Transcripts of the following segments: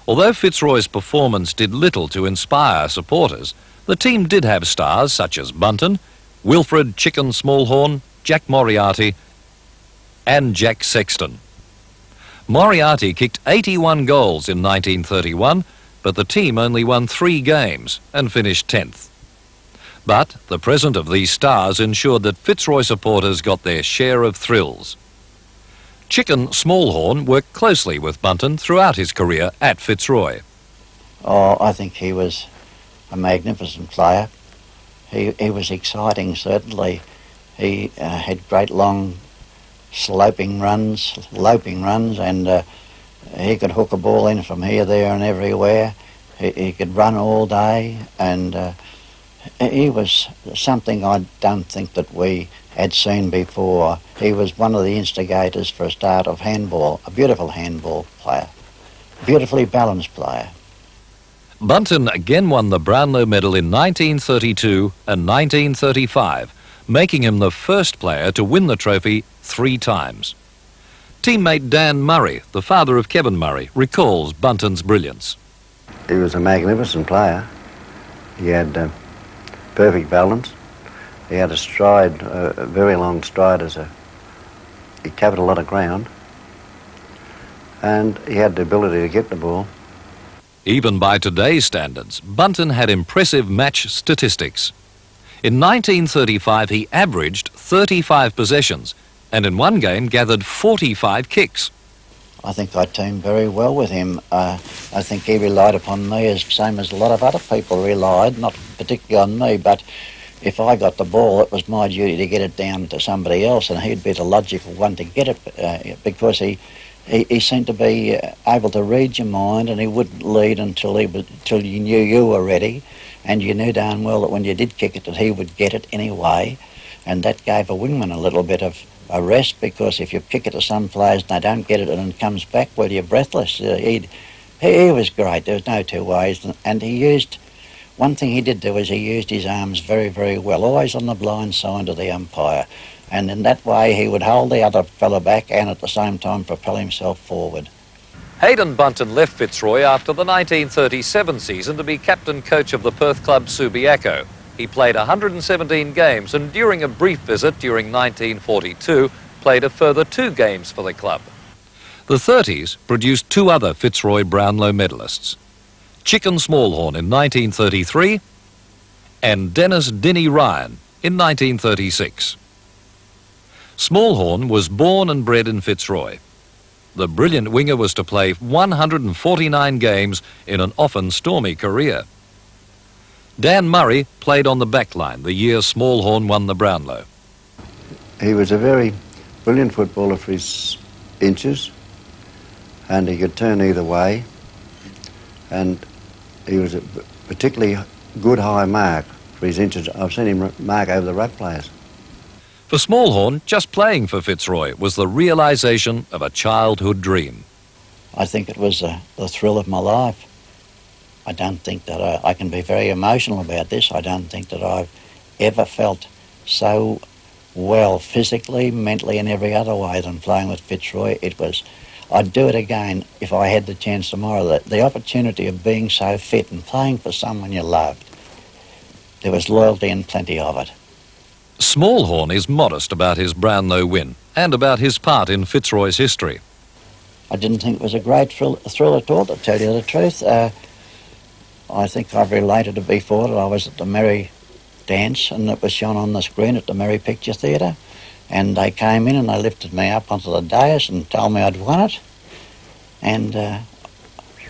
Although Fitzroy's performance did little to inspire supporters, the team did have stars such as Bunton, Wilfred Chicken Smallhorn, Jack Moriarty and Jack Sexton. Moriarty kicked 81 goals in 1931, but the team only won 3 games and finished 10th. But the presence of these stars ensured that Fitzroy supporters got their share of thrills. Chicken Smallhorn worked closely with Bunton throughout his career at Fitzroy. Oh, I think he was a magnificent player. He was exciting, certainly. He had great long loping runs, and he could hook a ball in from here, there and everywhere. He could run all day, and he was something I don't think that we had seen before. He was one of the instigators for a start of handball, a beautiful handball player, beautifully balanced player. Bunton again won the Brownlow Medal in 1932 and 1935, making him the first player to win the trophy 3 times. Teammate Dan Murray, the father of Kevin Murray, recalls Bunton's brilliance. He was a magnificent player. He had perfect balance. He had a stride, a very long stride he covered a lot of ground. And he had the ability to get the ball. Even by today's standards, Bunton had impressive match statistics. In 1935, he averaged 35 possessions and in one game gathered 45 kicks. I think I teamed very well with him. I think he relied upon me as same as a lot of other people relied, not particularly on me, but if I got the ball, it was my duty to get it down to somebody else, and he'd be the logical one to get it because he seemed to be able to read your mind, and he wouldn't lead until you knew you were ready, and you knew darn well that when you did kick it that he would get it anyway, and that gave a wingman a little bit of a rest, because if you kick it to some players and they don't get it and it comes back, well, you're breathless. He was great. There was no two ways, and he used. One thing he did do is he used his arms very, very well, always on the blind side of the umpire. And in that way, he would hold the other fellow back and at the same time propel himself forward. Hayden Bunton left Fitzroy after the 1937 season to be captain coach of the Perth club Subiaco. He played 117 games and during a brief visit during 1942, played a further 2 games for the club. The 30s produced 2 other Fitzroy Brownlow medalists. Chicken Smallhorn in 1933 and Denis Ryan in 1936. Smallhorn was born and bred in Fitzroy. The brilliant winger was to play 149 games in an often stormy career. Dan Murray played on the back line the year Smallhorn won the Brownlow. He was a very brilliant footballer for his inches, and he could turn either way, and he was a particularly good high mark for his inches. I've seen him mark over the ruck players. For Smallhorn, just playing for Fitzroy was the realisation of a childhood dream. I think it was the thrill of my life. I don't think that I can be very emotional about this. I don't think that I've ever felt so well physically, mentally and every other way than playing with Fitzroy. I'd do it again if I had the chance tomorrow. The opportunity of being so fit and playing for someone you loved. There was loyalty and plenty of it. Smallhorn is modest about his Brownlow win and about his part in Fitzroy's history. I didn't think it was a great thrill at all, to tell you the truth. I think I've related it before that I was at the Merry dance and it was shown on the screen at the Merry Picture Theatre. And they came in and they lifted me up onto the dais and told me I'd won it. And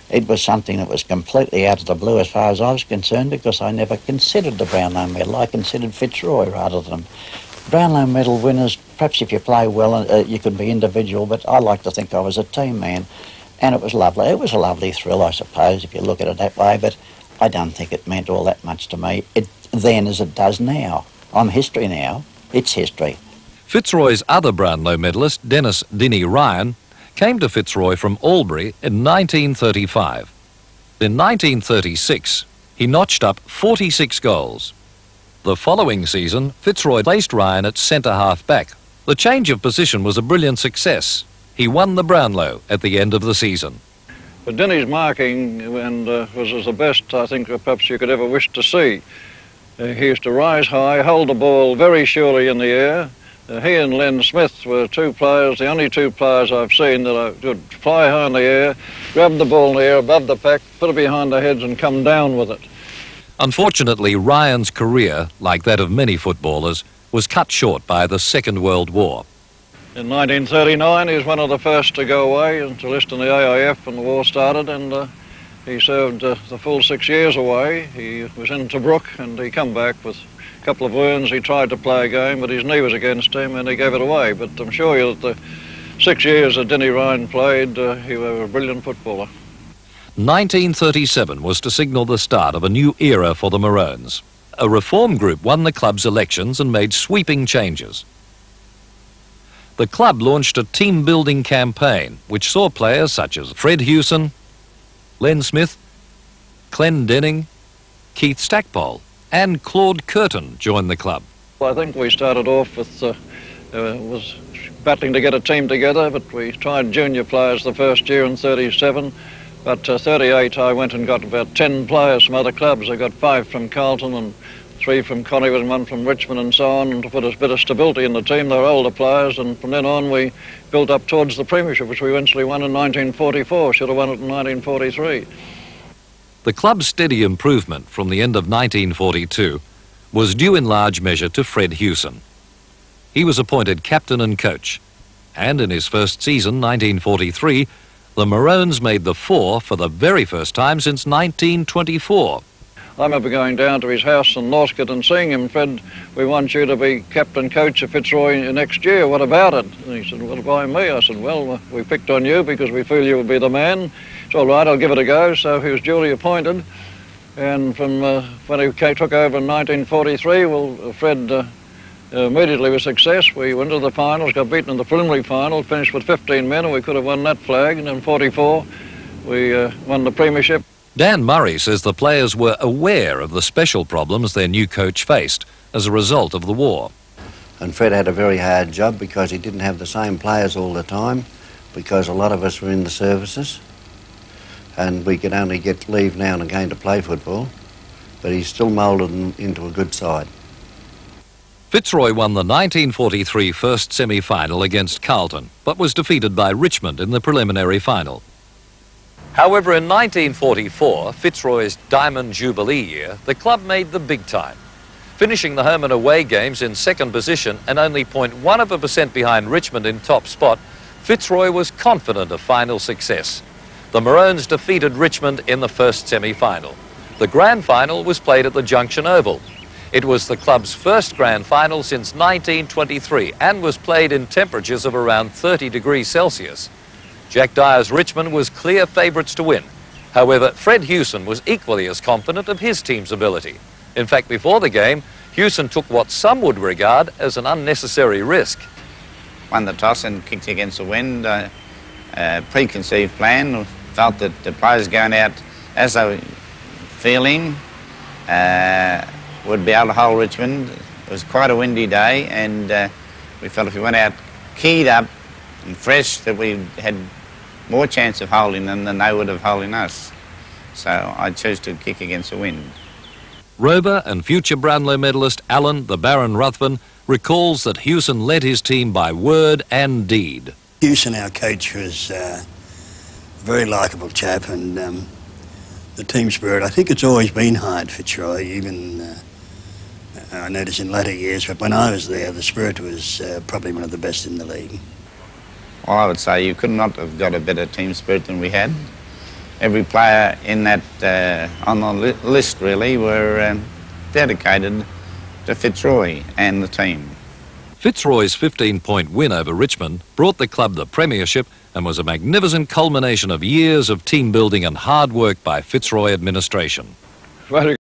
it was something that was completely out of the blue as far as I was concerned, because I never considered the Brownlow medal. I considered Fitzroy rather than Brownlow medal winners. Perhaps if you play well, you could be individual, but I like to think I was a team man. And it was lovely. It was a lovely thrill, I suppose, if you look at it that way, but I don't think it meant all that much to me then as it does now. I'm history now. It's history. Fitzroy's other Brownlow medalist, Denis Ryan, came to Fitzroy from Albury in 1935. In 1936, he notched up 46 goals. The following season, Fitzroy placed Ryan at centre-half back. The change of position was a brilliant success. He won the Brownlow at the end of the season. But Denis' marking was the best, I think, perhaps you could ever wish to see. He used to rise high, hold the ball very surely in the air. He and Len Smith were two players, the only two players I've seen that could fly high in the air, grab the ball in the air above the pack, put it behind their heads and come down with it. Unfortunately, Ryan's career, like that of many footballers, was cut short by the Second World War. In 1939, he was one of the first to go away and to enlist in the AIF when the war started, and he served the full 6 years away. He was in Tobruk and he come back with a couple of wounds. He tried to play a game, but his knee was against him and he gave it away. But I'm sure you that the 6 years that Denis Ryan played, he was a brilliant footballer. 1937 was to signal the start of a new era for the Maroons. A reform group won the club's elections and made sweeping changes. The club launched a team-building campaign which saw players such as Fred Hughson, Len Smith, Clen Denning, Keith Stackpole and Claude Curtin join the club. Well, I think we started off with was battling to get a team together, but we tried junior players the first year in 37. But 38 I went and got about 10 players from other clubs. I got 5 from Carlton and 3 from Collingwood and 1 from Richmond and so on, and to put a bit of stability in the team. They were older players, and from then on we built up towards the premiership, which we eventually won in 1944. Should have won it in 1943. The club's steady improvement from the end of 1942 was due in large measure to Fred Hughson. He was appointed captain and coach, and in his first season, 1943, the Maroons made the four for the very first time since 1924. I remember going down to his house in Northcote and seeing him. Fred, we want you to be captain coach of Fitzroy next year. What about it? And he said, well, why me? I said, well, we picked on you because we feel you will be the man. It's all right, I'll give it a go. So he was duly appointed. And from when he took over in 1943, well, Fred immediately with success. We went to the finals, got beaten in the preliminary final, finished with 15 men, and we could have won that flag. And in 44, we won the premiership. Dan Murray says the players were aware of the special problems their new coach faced as a result of the war. And Fred had a very hard job because he didn't have the same players all the time, because a lot of us were in the services and we could only get leave now and again to play football, but he still moulded them into a good side. Fitzroy won the 1943 first semi-final against Carlton, but was defeated by Richmond in the preliminary final. However, in 1944, Fitzroy's Diamond Jubilee year, the club made the big time. Finishing the home and away games in second position and only 0.1% behind Richmond in top spot, Fitzroy was confident of final success. The Maroons defeated Richmond in the first semi-final. The grand final was played at the Junction Oval. It was the club's first grand final since 1923 and was played in temperatures of around 30 degrees Celsius. Jack Dyer's Richmond was clear favourites to win. However, Fred Hughson was equally as confident of his team's ability. In fact, before the game, Hughson took what some would regard as an unnecessary risk. Won the toss and kicked against the wind. Preconceived plan, felt that the players going out as they were feeling would be able to hold Richmond. It was quite a windy day, and we felt if we went out keyed up and fresh that we had more chance of holding them than they would have holding us. So I chose to kick against the wind. Rover and future Brownlow medalist Allan, the Baron Ruthven, recalls that Hughson led his team by word and deed. Hughson, our coach, was a very likeable chap, and the team spirit, I think it's always been hard, Fitzroy, even I noticed in later years, but when I was there, the spirit was probably one of the best in the league. Well, I would say you could not have got a better team spirit than we had. Every player in that on the list really were dedicated to Fitzroy and the team. Fitzroy's 15-point win over Richmond brought the club the premiership and was a magnificent culmination of years of team building and hard work by Fitzroy administration. Very